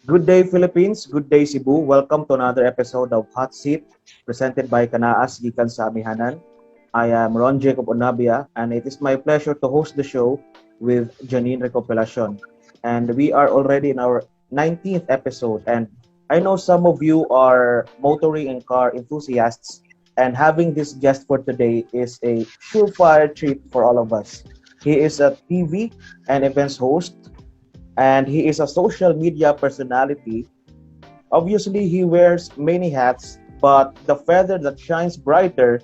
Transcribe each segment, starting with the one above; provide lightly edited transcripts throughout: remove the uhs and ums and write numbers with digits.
Good day, Philippines. Good day, Cebu. Welcome to another episode of Hotseat, presented by Kanaas Gikan sa Amihanan. I am Ron Jacob Unabia, and it is my pleasure to host the show with Janine Recopilation. And we are already in our 19th episode, and I know some of you are motoring and car enthusiasts, and having this guest for today is a surefire treat for all of us. He is a TV and events host, and he is a social media personality. Obviously, he wears many hats, but the feather that shines brighter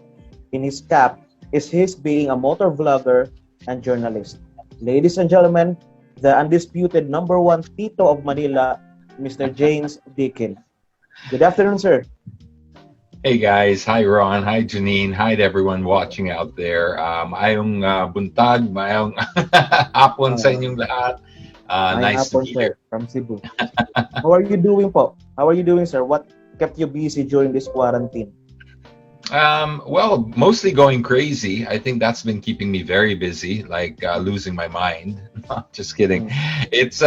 in his cap is his being a motor vlogger and journalist. Ladies and gentlemen, the undisputed number one Tito of Manila, Mr. James Deakin. Good afternoon, sir. Hey guys, hi Ron, hi Janine, hi to everyone watching out there. Maayong buntag, maayong hapon sa Uh, inyong lahat. May Nice to hapon, be here. sir, from Cebu. How are you doing po? How are you doing, sir? What kept you busy during this quarantine? Well, mostly going crazy. I think that's been keeping me very busy, like losing my mind. Just kidding. Mm. It's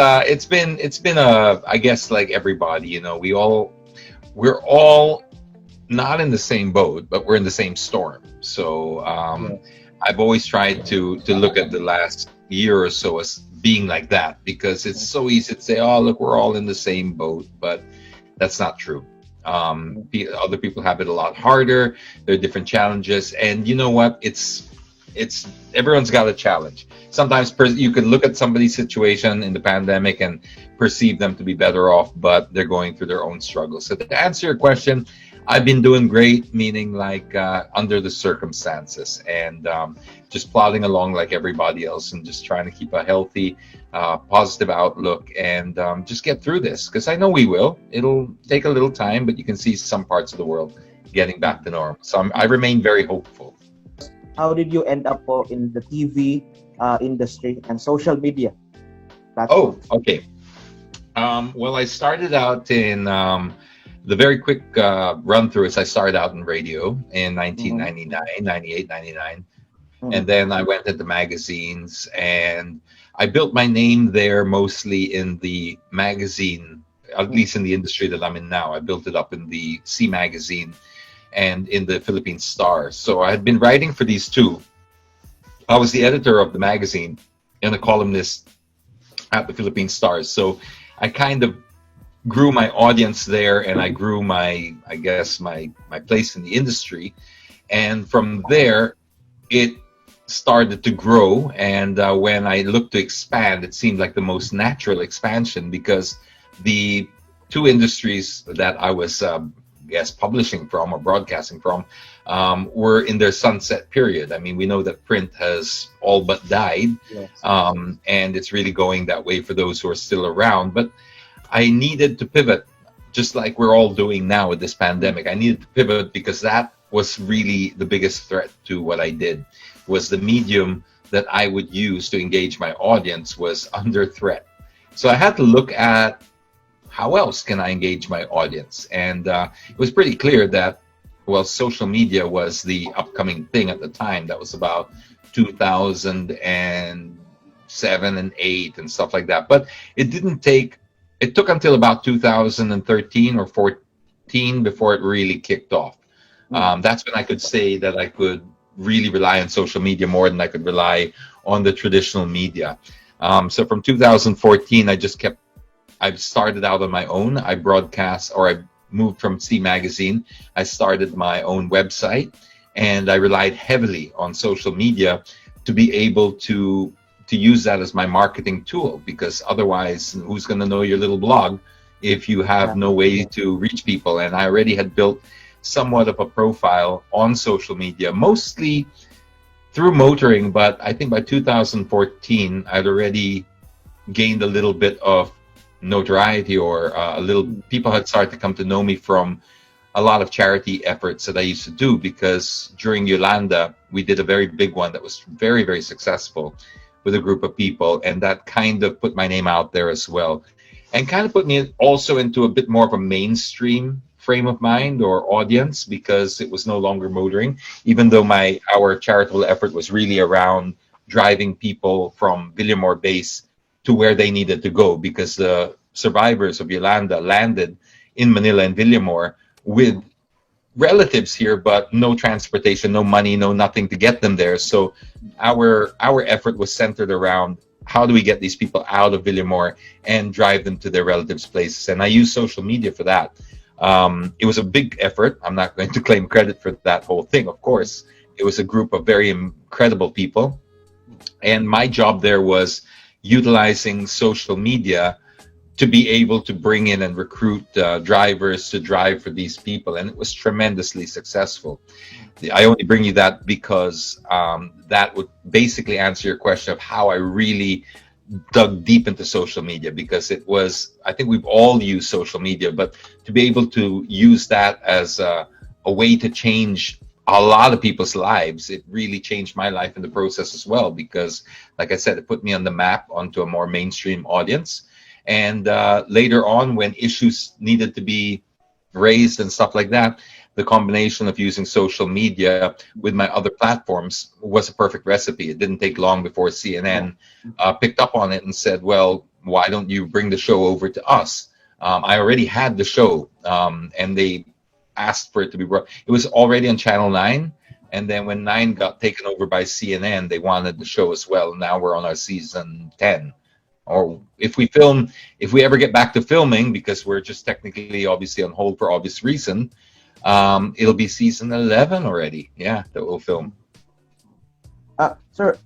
been I guess like everybody, we're all not in the same boat, but we're in the same storm. So Yes. I've always tried to look at the last year or so as being like that because it's so easy to say, "Oh, look, we're all in the same boat," but that's not true. Other people have it a lot harder. There are different challenges, and you know what? It's everyone's got a challenge. Sometimes you can look at somebody's situation in the pandemic and perceive them to be better off, but they're going through their own struggles. So to answer your question, I've been doing great, meaning like under the circumstances, and just plodding along like everybody else, and just trying to keep a healthy, positive outlook, and just get through this. Because I know we will. It'll take a little time, but you can see some parts of the world getting back to normal. So I remain very hopeful. How did you end up po in the TV industry and social media Oh, platforms? okay. Well, I started out in the very quick run through is I started out in radio in Mm-hmm. 1999, 98, 99. And Mm-hmm. then I went into magazines and I built my name there mostly in the magazine, at least in the industry that I'm in now. I built it up in the C magazine and in the Philippine Star. So I had been writing for these two. I was the editor of the magazine and a columnist at the Philippine Stars. So I kind of grew my audience there and I grew I guess my place in the industry. And from there, it started to grow. And when I looked to expand, it seemed like the most natural expansion because the two industries that I was, guess, publishing from or broadcasting from were in their sunset period. I mean, we know that print has all but died, Yes. and it's really going that way for those who are still around. But I needed to pivot, just like we're all doing now with this pandemic. I needed to pivot because that was really the biggest threat to what I did. Was the medium that I would use to engage my audience was under threat. So I had to look at how else can I engage my audience, and it was pretty clear that well, social media was the upcoming thing at the time. That was about 2007 and 8 and stuff like that. But it didn't take it took until about 2013 or 14 before it really kicked off. Mm. That's when I could say that I could really rely on social media more than I could rely on the traditional media. So from 2014, I started out on my own. I broadcast, or I moved from C Magazine. I started my own website, and I relied heavily on social media to be able to use that as my marketing tool. Because otherwise, who's going to know your little blog if you have no Exactly. way Yes. to reach people? And I already had built somewhat of a profile on social media, mostly through motoring. But I think by 2014, I'd already gained a little bit of notoriety, or a little Mm. people had started to come to know me from a lot of charity efforts that I used to do, because during Yolanda we did a very big one that was very, very successful with a group of people, and that kind of put my name out there as well, and kind of put me also into a bit more of a mainstream frame of mind or audience, because it was no longer motoring, even though my our charitable effort was really around driving people from Villamore base to where they needed to go, because the survivors of Yolanda landed in Manila and Villamor with relatives here, but no transportation, no money, no nothing to get them there. So our effort was centered around how do we get these people out of Villamor and drive them to their relatives' places. And I used social media for that. It was a big effort. I'm not going to claim credit for that whole thing, of course. It was a group of very incredible people. And my job there was utilizing social media to be able to bring in and recruit drivers to drive for these people. And it was tremendously successful. I only bring you that because that would basically answer your question of how I really dug deep into social media, because it was, I think we've all used social media, but to be able to use that as a way to change a lot of people's lives, it really changed my life in the process as well, because like I said, it put me on the map onto a more mainstream audience. And later on, when issues needed to be raised and stuff like that, the combination of using social media with my other platforms was a perfect recipe. It didn't take long before CNN picked up on it and said, well, why don't you bring the show over to us? I already had the show, and they asked for it to be brought. It was already on Channel 9. And then when 9 got taken over by CNN, they wanted the show as well. Now we're on our season 10. Or if we ever get back to filming, because we're just technically obviously on hold for obvious reason, it'll be season 11 already. Yeah, that we'll film. Sir,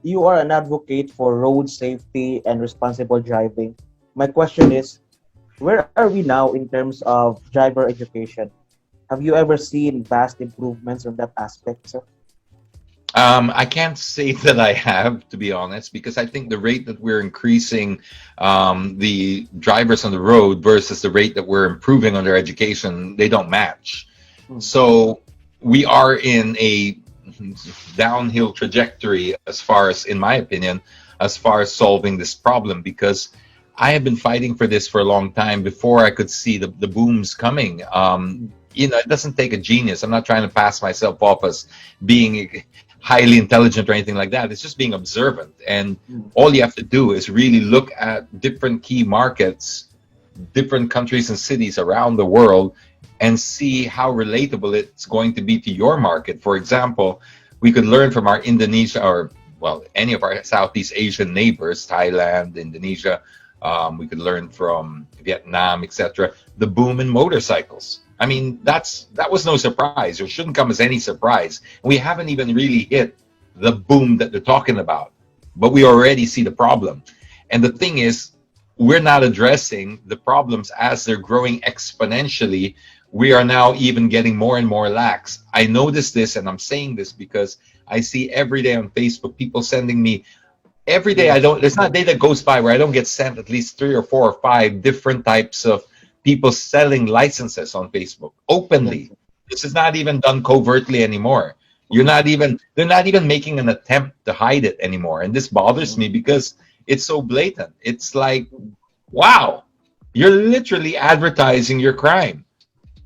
you are an advocate for road safety and responsible driving. My question is, where are we now in terms of driver education? Have you ever seen vast improvements on that aspect, sir? I can't say that I have, to be honest, because I think the rate that we're increasing the drivers on the road versus the rate that we're improving on their education, they don't match. So we are in a downhill trajectory as far as, in my opinion, as far as solving this problem, because I have been fighting for this for a long time before I could see the booms coming. It doesn't take a genius. I'm not trying to pass myself off as being highly intelligent or anything like that. It's just being observant. And all you have to do is really look at different key markets, different countries and cities around the world, and see how relatable it's going to be to your market. For example, we could learn from our Indonesia, or well, any of our Southeast Asian neighbors, Thailand, Indonesia. We could learn from Vietnam, etc. The boom in motorcycles. I mean, that was no surprise. It shouldn't come as any surprise. We haven't even really hit the boom that they're talking about, but we already see the problem. And the thing is, we're not addressing the problems as they're growing exponentially. We are now even getting more and more lax. I notice this, and I'm saying this because I see every day on Facebook people sending me every day. There's not a day that goes by where I don't get sent at least 3 or 4 or 5 different types of people selling licenses on Facebook openly. This is not even done covertly anymore. They're not even making an attempt to hide it anymore. And this bothers me because it's so blatant. It's like, wow, you're literally advertising your crime.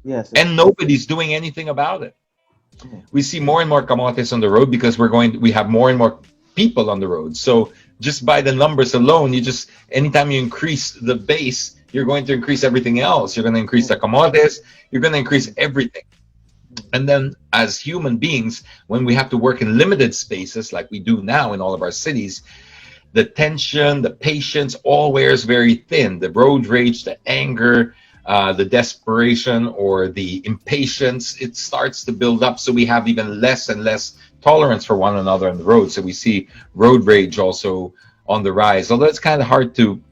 Yes. And nobody's doing anything about it. We see more and more camotes on the road because we have more and more people on the road. So just by the numbers alone, anytime you increase the base, you're going to increase everything else. You're going to increase the camotes. You're going to increase everything. And then as human beings, when we have to work in limited spaces like we do now in all of our cities, the tension, the patience all wears very thin. The road rage, the anger, the desperation or the impatience, it starts to build up. So we have even less and less tolerance for one another on the road. So we see road rage also on the rise. Although it's kind of hard to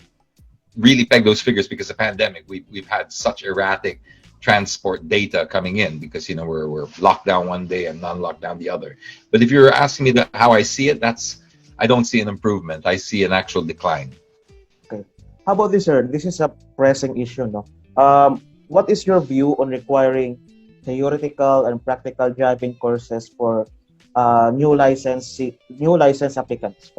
really peg those figures because of the pandemic. We've had such erratic transport data coming in because we're locked down one day and non-locked down the other. But if you're asking me how I see it, I don't see an improvement. I see an actual decline. Okay. How about this, sir? This is a pressing issue, no? What is your view on requiring theoretical and practical driving courses for new license applicants?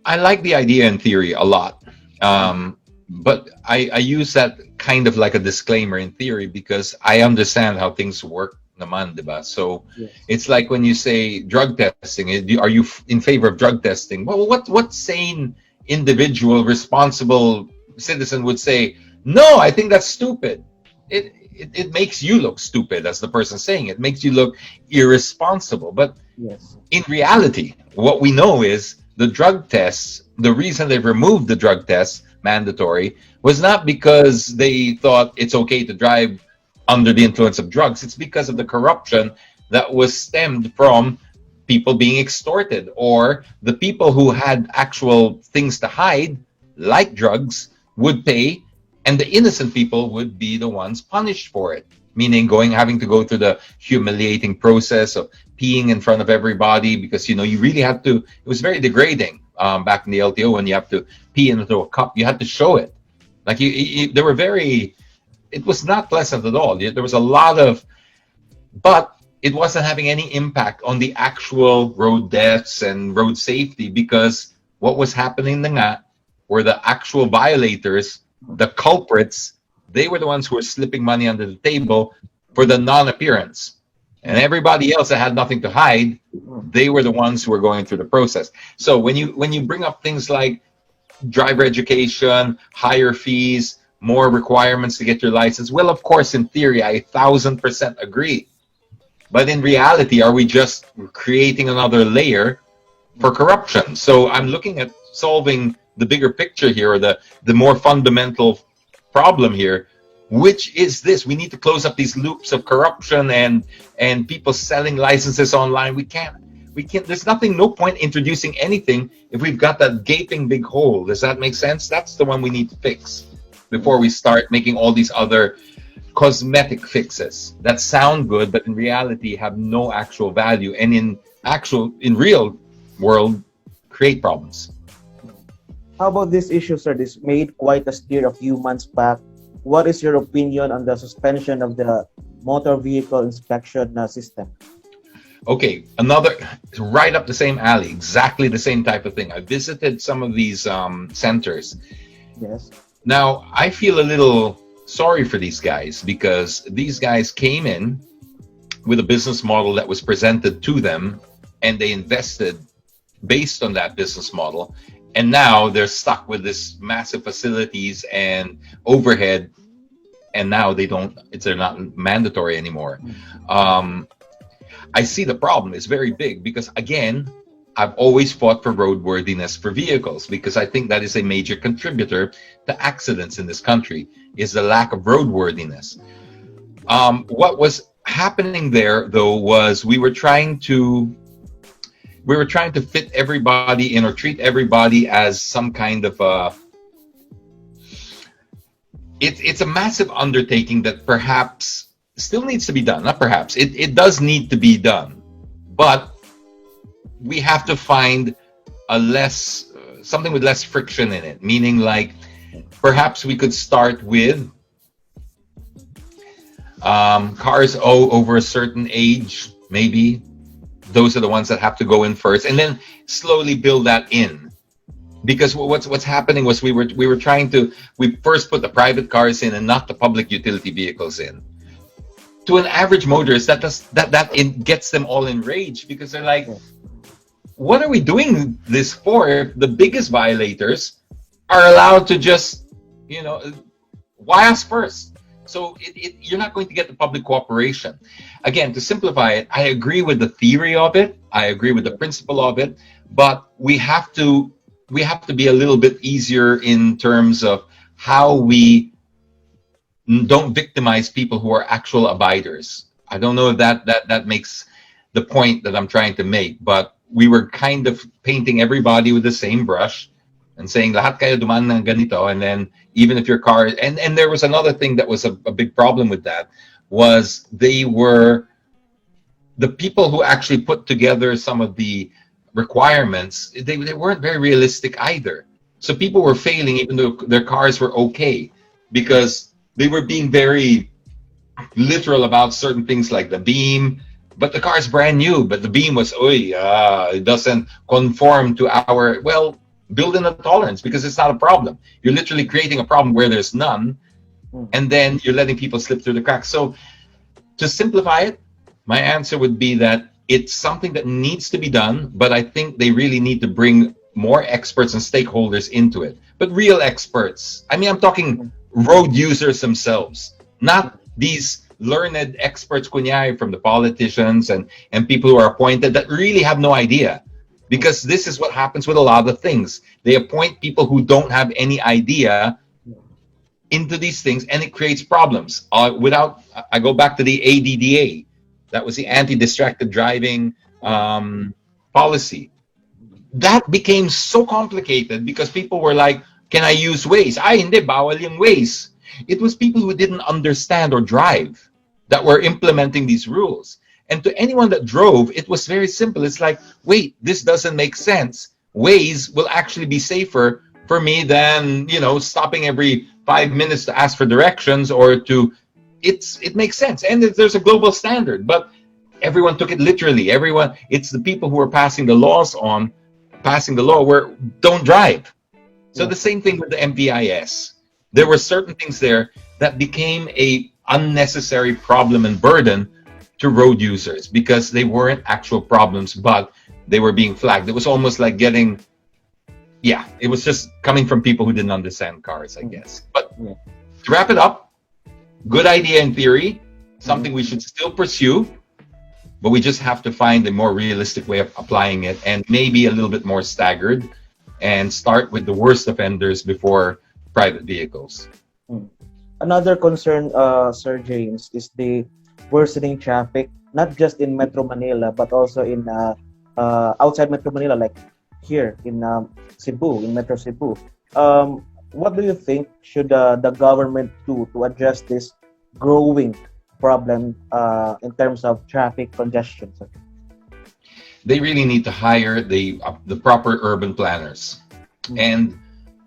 I like the idea in theory a lot. But I use that kind of like a disclaimer in theory because I understand how things work naman, diba? So yes. It's like when you say drug testing, are you in favor of drug testing? Well, what sane individual, responsible citizen would say, no, I think that's stupid. It makes you look stupid, as the person saying it makes you look irresponsible. But Yes. in reality, what we know is the drug tests, the reason they've removed the drug tests mandatory was not because they thought it's okay to drive under the influence of drugs. It's because of the corruption that was stemmed from people being extorted, or the people who had actual things to hide, like drugs, would pay, and the innocent people would be the ones punished for it. Meaning having to go through the humiliating process of peeing in front of everybody, because you really had to. It was very degrading back in the LTO when you have to pee into a cup. You had to show it. Like they were very. It was not pleasant at all. There was a lot of, but it wasn't having any impact on the actual road deaths and road safety, because what was happening na nga were the actual violators, the culprits. They were the ones who were slipping money under the table for the non-appearance. And everybody else that had nothing to hide, they were the ones who were going through the process. So when you bring up things like driver education, higher fees, more requirements to get your license, well, of course, in theory, I 1,000% agree. But in reality, are we just creating another layer for corruption? So I'm looking at solving the bigger picture here, or the more fundamental problem here, which is this: we need to close up these loops of corruption and people selling licenses online. We can't. There's no point introducing anything if we've got that gaping big hole. Does that make sense? That's the one we need to fix before we start making all these other cosmetic fixes that sound good, but in reality have no actual value, and in real world create problems. How about this issue, sir? This made quite a stir a few months back. What is your opinion on the suspension of the motor vehicle inspection system? Okay, another right up the same alley, exactly the same type of thing. I visited some of these centers. Yes. Now, I feel a little sorry for these guys, because these guys came in with a business model that was presented to them, and they invested based on that business model. And now they're stuck with this massive facilities and overhead, and now they're not mandatory anymore. I see the problem is very big, because again, I've always fought for roadworthiness for vehicles, because I think that is a major contributor to accidents in this country, is the lack of roadworthiness. What was happening there, though, was we were trying to fit everybody in, or treat everybody as some kind of it's a massive undertaking that perhaps still needs to be done. Not perhaps, it does need to be done, but we have to find something with less friction in it. Meaning, like, perhaps we could start with cars over a certain age, maybe. Those are the ones that have to go in first, and then slowly build that in. Because what's happening was we first put the private cars in and not the public utility vehicles in. To an average motorist, that it gets them all enraged, because they're like, what are we doing this for if the biggest violators are allowed to just, why us first? So you're not going to get the public cooperation. Again, to simplify it, I agree with the theory of it. I agree with the principle of it, but we have to be a little bit easier in terms of how we don't victimize people who are actual abiders. I don't know if that makes the point that I'm trying to make, but we were kind of painting everybody with the same brush and saying lahat kayo dumaan ng ganito, and then even if your car and there was another thing that was a big problem with that, was they were the people who actually put together some of the requirements. They weren't very realistic either. So people were failing even though their cars were okay, because they were being very literal about certain things like the beam. But the car is brand new, but the beam was, it doesn't conform to our, build in a tolerance, because it's not a problem. You're literally creating a problem where there's none, and then you're letting people slip through the cracks. So to simplify it, my answer would be that it's something that needs to be done, but I think they really need to bring more experts and stakeholders into it, but real experts. I mean, I'm talking road users themselves, not these learned experts kunyari from the politicians and people who are appointed that really have no idea. Because this is what happens with a lot of things. They appoint people who don't have any idea into these things, and it creates problems. I go back to the ADDA. That was the anti-distracted driving policy. That became so complicated because people were like, can I use Waze? Ay, hindi, bawal yung Waze. It was people who didn't understand or drive that were implementing these rules. And to anyone that drove, it was very simple. It's like, wait, this doesn't make sense. Waze will actually be safer for me than, stopping every 5 minutes to ask for directions or to, it makes sense. And there's a global standard, but everyone took it literally. It's the people who are passing the law where don't drive. So the same thing with the MPIS. There were certain things there that became a unnecessary problem and burden to road users because they weren't actual problems, but they were being flagged. It was almost like it was just coming from people who didn't understand cars, I guess. But to wrap it up, good idea in theory, something we should still pursue, but we just have to find a more realistic way of applying it and maybe a little bit more staggered and start with the worst offenders before private vehicles. Another concern, Sir James, is the worsening traffic, not just in Metro Manila, but also in outside Metro Manila, like here in Cebu, in Metro Cebu. What do you think should the government do to address this growing problem in terms of traffic congestion, sir? They really need to hire the proper urban planners, and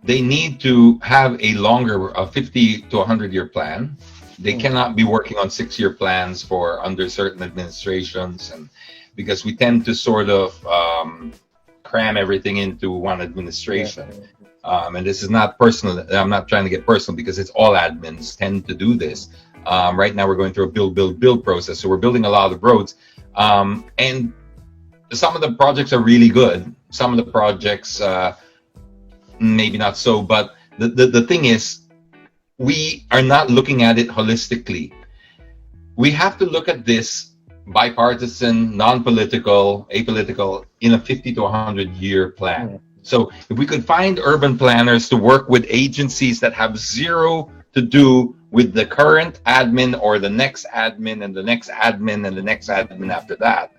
they need to have a longer, 50 to 100-year plan. They cannot be working on 6-year plans for under certain administrations, and because we tend to sort of cram everything into one administration. And this is not personal. I'm not trying to get personal because it's all admins tend to do this. Right now we're going through a build process. So we're building a lot of roads. And some of the projects are really good. Some of the projects, maybe not so. But the thing is, we are not looking at it holistically. We have to look at this bipartisan, non-political, apolitical, in a 50 to 100-year plan. So if we could find urban planners to work with agencies that have zero to do with the current admin or the next admin and the next admin and the next admin after that,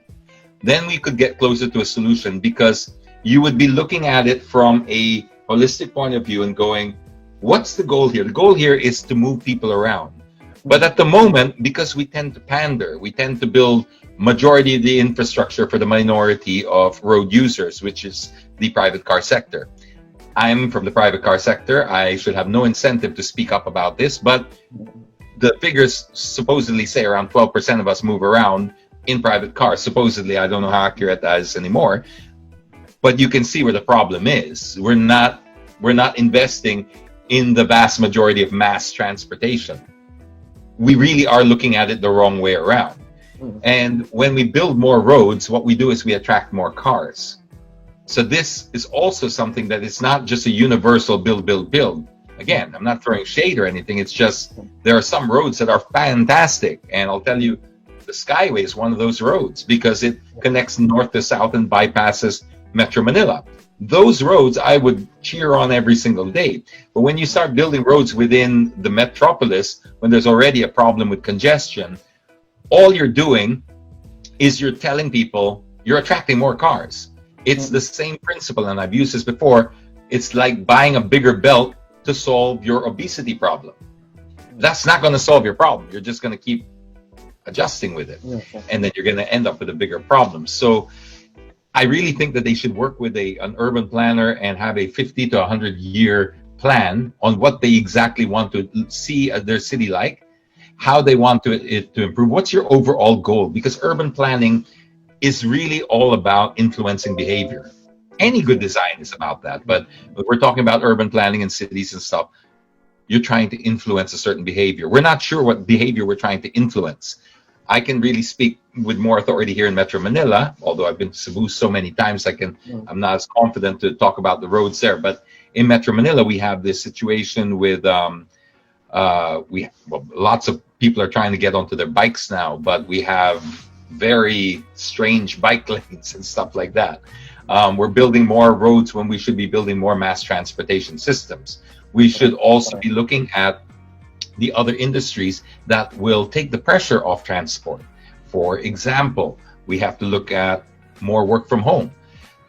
then we could get closer to a solution, because you would be looking at it from a holistic point of view and going, what's the goal here? The goal here is to move people around. But at the moment, because we tend to pander, we tend to build majority of the infrastructure for the minority of road users, which is the private car sector. I'm from the private car sector. I should have no incentive to speak up about this, but the figures supposedly say around 12% of us move around in private cars. Supposedly, I don't know how accurate that is anymore, but you can see where the problem is. We're not investing in the vast majority of mass transportation. We really are looking at it the wrong way around. And when we build more roads, what we do is we attract more cars. So this is also something that it's not just a universal build. Again, I'm not throwing shade or anything. It's just there are some roads that are fantastic. And I'll tell you, the Skyway is one of those roads because it connects north to south and bypasses Metro Manila. Those roads I would cheer on every single day. But when you start building roads within the metropolis, when there's already a problem with congestion, all you're doing is you're telling people you're attracting more cars. It's the same principle, and I've used this before. It's like buying a bigger belt to solve your obesity problem. That's not going to solve your problem. You're just going to keep adjusting with it. And then you're going to end up with a bigger problem. So I really think that they should work with an urban planner and have a 50 to 100-year plan on what they exactly want to see their city like, how they want it to improve. What's your overall goal? Because urban planning is really all about influencing behavior. Any good design is about that. But when we're talking about urban planning in cities and stuff, you're trying to influence a certain behavior. We're not sure what behavior we're trying to influence. I can really speak with more authority here in Metro Manila, although I've been to Cebu so many times, I'm not as confident to talk about the roads there. But in Metro Manila, we have this situation with lots of people are trying to get onto their bikes now, but we have very strange bike lanes and stuff like that. We're building more roads when we should be building more mass transportation systems. We should also be looking at the other industries that will take the pressure off transport. For example, we have to look at more work from home.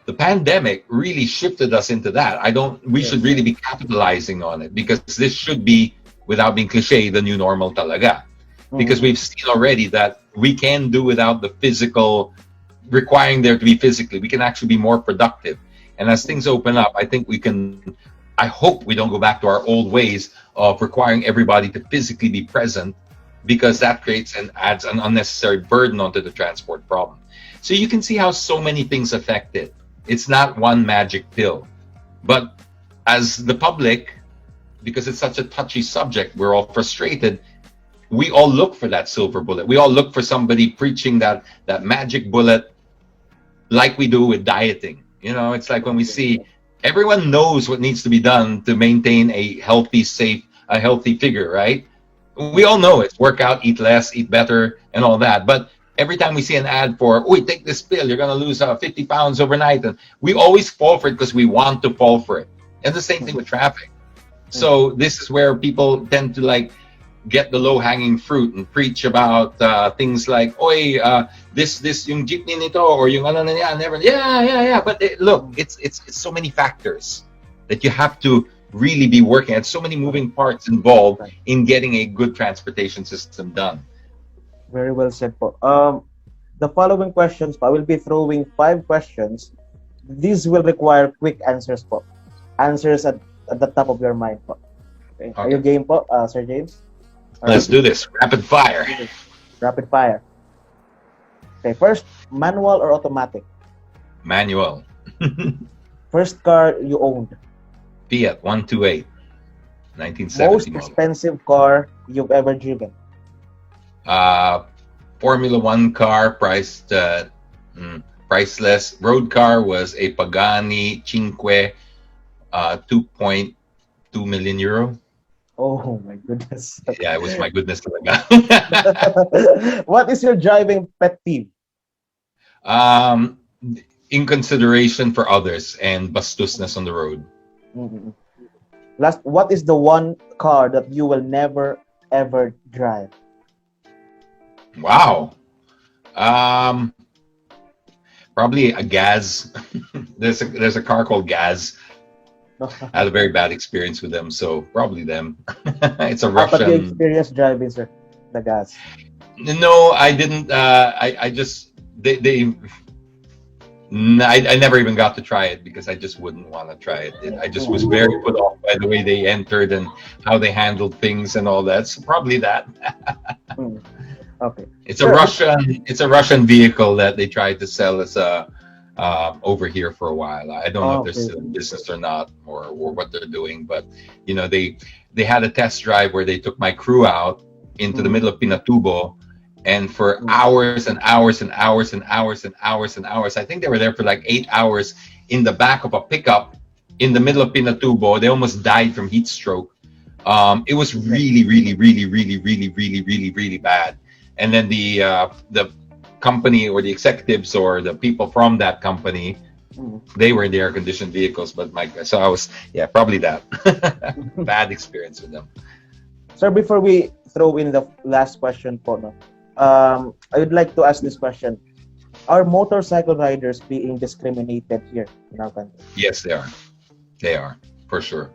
The pandemic really shifted us into that. We should really be capitalizing on it, because this should be, without being cliche, the new normal talaga. Because we've seen already that we can do without the physical, requiring there to be physically. We can actually be more productive. And as things open up, I hope we don't go back to our old ways of requiring everybody to physically be present, because that creates and adds an unnecessary burden onto the transport problem. So you can see how so many things affect it. It's not one magic pill. But as the public, because it's such a touchy subject, we're all frustrated. We all look for that silver bullet. We all look for somebody preaching that magic bullet, like we do with dieting. It's like when we see everyone knows what needs to be done to maintain a healthy, safe, a healthy figure, right? We all know it's work out, eat less, eat better, and all that. But every time we see an ad for, take this pill, you're going to lose 50 pounds overnight. And we always fall for it because we want to fall for it. And the same thing with traffic. So this is where people tend to get the low-hanging fruit and preach about things like, this yung jeepney nito, or yung ano na yan, never, yeah. But look, it's so many factors that you have to really be working at, so many moving parts involved in getting a good transportation system done. Very well said po. The following questions, I will be throwing 5 questions. These will require quick answers po. Answers at the top of your mind po. Okay. Are you game po, Sir James? Let's do this. Rapid fire. Rapid fire. Okay, first, manual or automatic? Manual. First car you owned? Fiat 128, 1970 Most model. expensive car you've ever driven? Formula One car, priced priceless. Road car was a Pagani Cinque, 2.2 million euro. Oh my goodness. Yeah, it was my goodness. What is your driving pet peeve? Inconsideration for others and bastusness on the road. Mm-hmm. Last, what is the one car that you will never ever drive? Wow. Probably a Gaz. There's a car called Gaz. I had a very bad experience with them, so probably them. It's a Russian. But you experienced driving, sir, the Gaz? No, I didn't. I just I never even got to try it because I just wouldn't want to try it. I just was very put off by the way they entered and how they handled things and all that. So probably that. Okay. It's a Russian vehicle that they tried to sell as over here for a while. I don't know if they're still in business or not, or what they're doing. But they had a test drive where they took my crew out into the middle of Pinatubo. And for hours and hours and hours and hours and hours and hours, I think they were there for like 8 hours in the back of a pickup in the middle of Pinatubo. They almost died from heat stroke. It was really, really, really, really, really, really, really, really bad. And then the company or the executives or the people from that company, they were in the air-conditioned vehicles. So I was, probably that. Bad experience with them. Sir, before we throw in the last question po, I would like to ask this question. Are motorcycle riders being discriminated here in our country? Yes, they are. They are, for sure.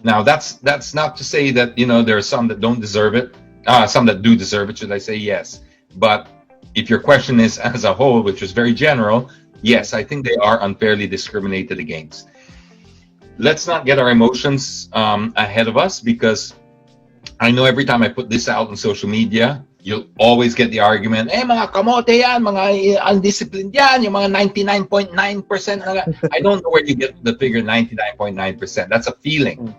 Now, that's not to say that, there are some that don't deserve it. Some that do deserve it, should I say, yes. But if your question is as a whole, which is very general, yes, I think they are unfairly discriminated against. Let's not get our emotions ahead of us, because I know every time I put this out on social media, you'll always get the argument, mga kamote yan, mga undisciplined yan, yung mga 99.9%. I don't know where you get the figure 99.9%. That's a feeling.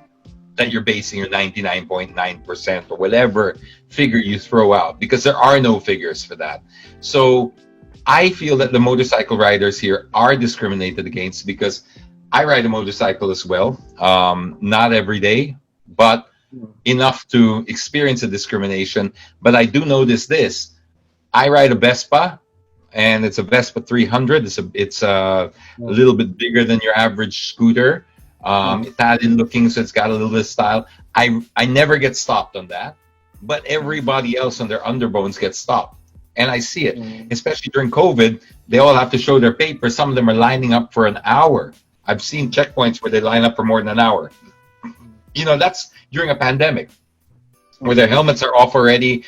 that you're basing your 99.9% or whatever figure you throw out, because there are no figures for that. So I feel that the motorcycle riders here are discriminated against, because I ride a motorcycle as well. Not every day, but enough to experience a discrimination. But I do notice this. I ride a Vespa, and it's a Vespa 300. It's a little bit bigger than your average scooter. Italian looking, so it's got a little bit of style. I never get stopped on that, but everybody else on their underbones gets stopped. And I see it, especially during COVID. They all have to show their papers. Some of them are lining up for an hour. I've seen checkpoints where they line up for more than an hour. You know, that's during a pandemic, where their helmets are off already.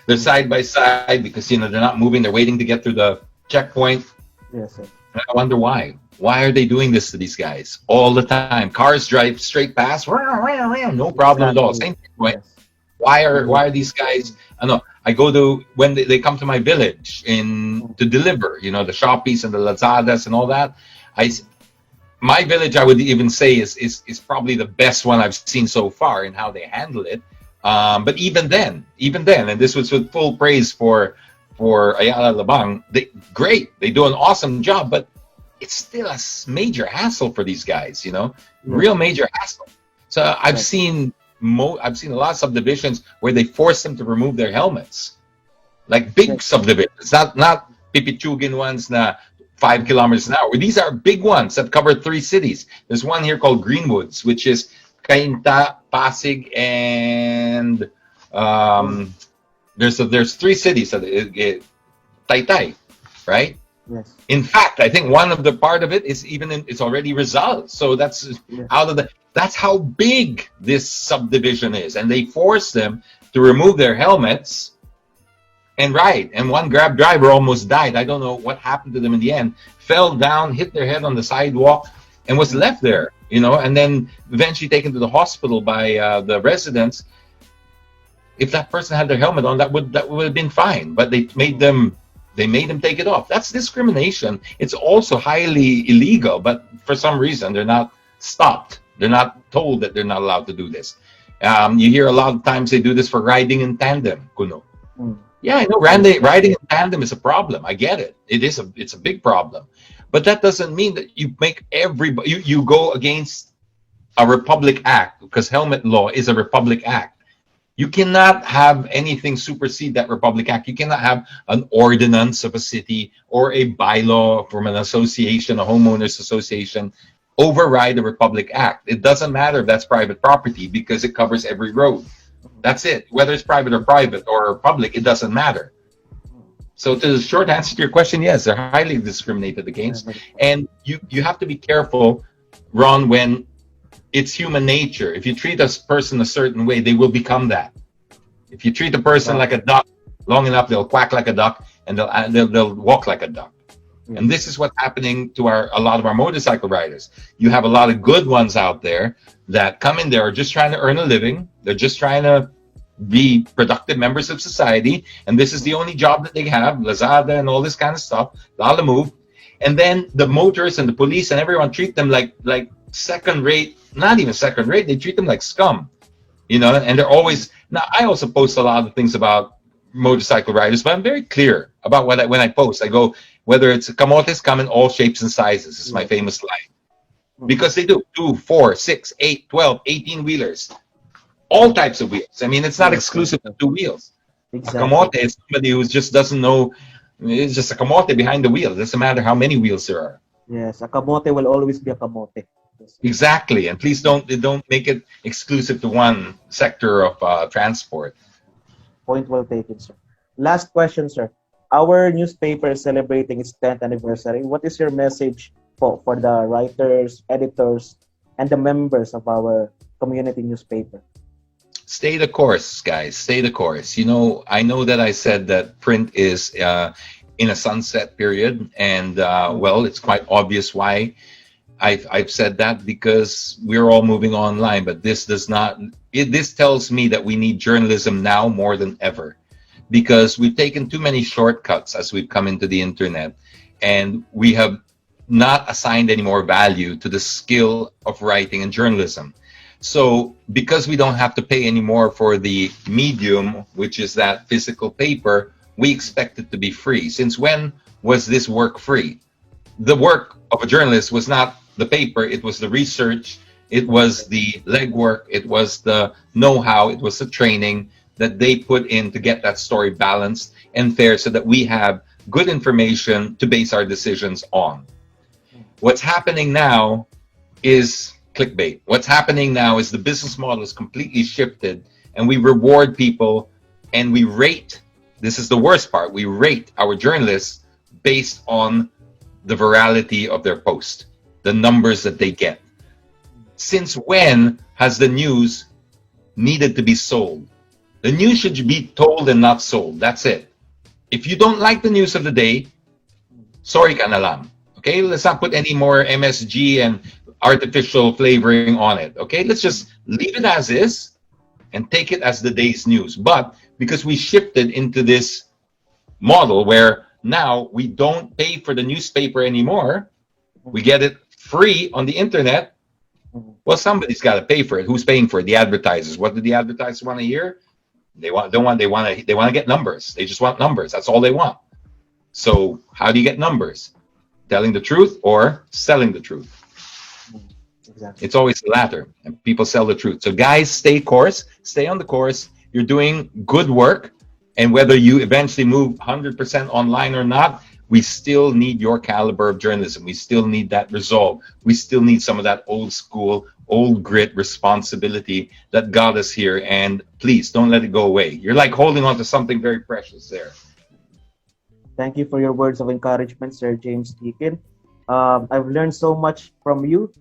They're side by side because, you know, they're not moving. They're waiting to get through the checkpoint. Yes, sir. And I wonder why. Why are they doing this to these guys all the time? Cars drive straight past, no problem at all. Same point. Yes. Why are these guys? I know. I go to when they come to my village to deliver. You know, the Shoppies and the Lazadas and all that. My village, I would even say, is probably the best one I've seen so far in how they handle it. But even then, and this was with full praise for Ayala Labang. They do an awesome job, but it's still a major hassle for these guys. You know, real major hassle. So I've seen a lot of subdivisions where they force them to remove their helmets, like big subdivisions, not pipichugin ones na 5 kilometers an hour. These are big ones that cover 3 cities. There's one here called Greenwoods, which is Cainta, Pasig, and there's 3 cities, Taytay, right? Yes. In fact, I think one of the part of it is it's already Rizal. So that's that's how big this subdivision is, and they force them to remove their helmets and ride. And one Grab driver almost died. I don't know what happened to them in the end. Fell down, hit their head on the sidewalk, and was left there. You know, and then eventually taken to the hospital by the residents. If that person had their helmet on, that would have been fine. But they made them take it off. That's discrimination. It's also highly illegal. But for some reason, they're not stopped. They're not told that they're not allowed to do this. You hear a lot of times they do this for riding in tandem, Kuno. Yeah, I know riding in tandem is a problem. I get it. It's a big problem. But that doesn't mean that you make everybody, you go against a Republic Act, because helmet law is a Republic Act. You cannot have anything supersede that Republic Act. You cannot have an ordinance of a city or a bylaw from an association, a homeowners association, override the Republic Act. It doesn't matter if that's private property, because it covers every road. That's it. Whether it's private or public, it doesn't matter. So to the short answer to your question, yes, they're highly discriminated against. And you have to be careful, Ron, when it's human nature. If you treat a person a certain way, they will become that. If you treat a person like a duck long enough, they'll quack like a duck, and they'll walk like a duck. And this is what's happening to a lot of our motorcycle riders. You have a lot of good ones out there that come in there are just trying to earn a living. They're just trying to be productive members of society, and this is the only job that they have, Lazada and all this kind of stuff, Lala Move. And then the motorists and the police and everyone treat them like second rate, not even second rate, they treat them like scum, you know. And they're always, now I also post a lot of things about motorcycle riders, but I'm very clear about when I post. I go, whether it's camotes come in all shapes and sizes, is my famous line, because they do 2, 4, 6, 8, 12, 18 wheelers, all types of wheels. I mean, it's not exclusive to 2 wheels. Exactly. A camote is somebody who just doesn't know. It's just a camote behind the wheel. It doesn't matter how many wheels there are. Yes, a camote will always be a camote. Exactly, and please don't make it exclusive to one sector of transport. Point well taken, sir. Last question, sir. Our newspaper is celebrating its 10th anniversary. What is your message for the writers, editors, and the members of our community newspaper? Stay the course, guys. Stay the course. You know, I know that I said that print is in a sunset period, and well, it's quite obvious why I've said that, because we're all moving online. But this does not. This tells me that we need journalism now more than ever, because we've taken too many shortcuts as we've come into the internet, and we have not assigned any more value to the skill of writing and journalism. So because we don't have to pay anymore for the medium, which is that physical paper, we expect it to be free. Since when was this work free? The work of a journalist was not the paper, it was the research, it was the legwork, it was the know-how, it was the training that they put in to get that story balanced and fair so that we have good information to base our decisions on. What's happening now is clickbait. What's happening now is the business model is completely shifted, and we reward people and we rate. This is the worst part. We rate our journalists based on the virality of their post, the numbers that they get. Since when has the news needed to be sold? The news should be told and not sold. That's it. If you don't like the news of the day, sorry ka na lang. Okay, let's not put any more MSG and artificial flavoring on it. Okay, let's just leave it as is and take it as the day's news. But because we shifted into this model where now we don't pay for the newspaper anymore, we get it free on the internet. Well, somebody's got to pay for it. Who's paying for it? The advertisers. What do the advertisers want to hear? They want to get numbers. They just want numbers. That's all they want. So how do you get numbers? Telling the truth or selling the truth? Exactly. It's always the latter, and people sell the truth. So guys, stay on the course. You're doing good work, and whether you eventually move 100% online or not, we still need your caliber of journalism. We still need that resolve. We still need some of that old school, old grit responsibility that got us here. And please don't let it go away. You're like holding on to something very precious there. Thank you for your words of encouragement, Sir James Deakin. I've learned so much from you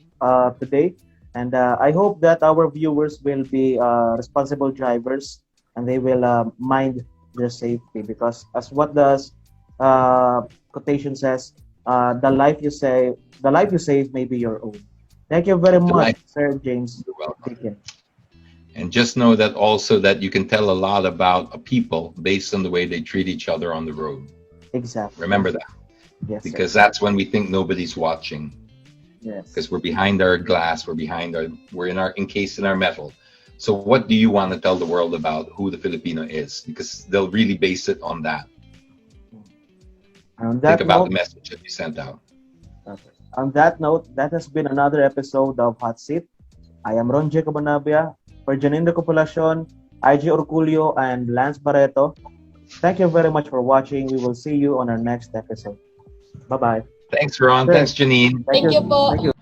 today, and I hope that our viewers will be responsible drivers and they will mind their safety, because as what the quotation says, the life you save may be your own. Thank you very much, Sir James Deakin. And just know that also that you can tell a lot about a people based on the way they treat each other on the road. Exactly. Remember that. Yes, because sir. That's when we think nobody's watching. Yes. Because we're behind our glass, we're encased in our metal. So what do you want to tell the world about who the Filipino is? Because they'll really base it on that. Think about the message that you sent out. Okay. On that note, that has been another episode of Hotseat. I am Ron Jacob Unabia. For Janine Copulacion, IG Orculio, and Lance Barreto, thank you very much for watching. We will see you on our next episode. Bye-bye. Thanks, Ron. Sure. Thanks, Janine. Thank you po. Thank you.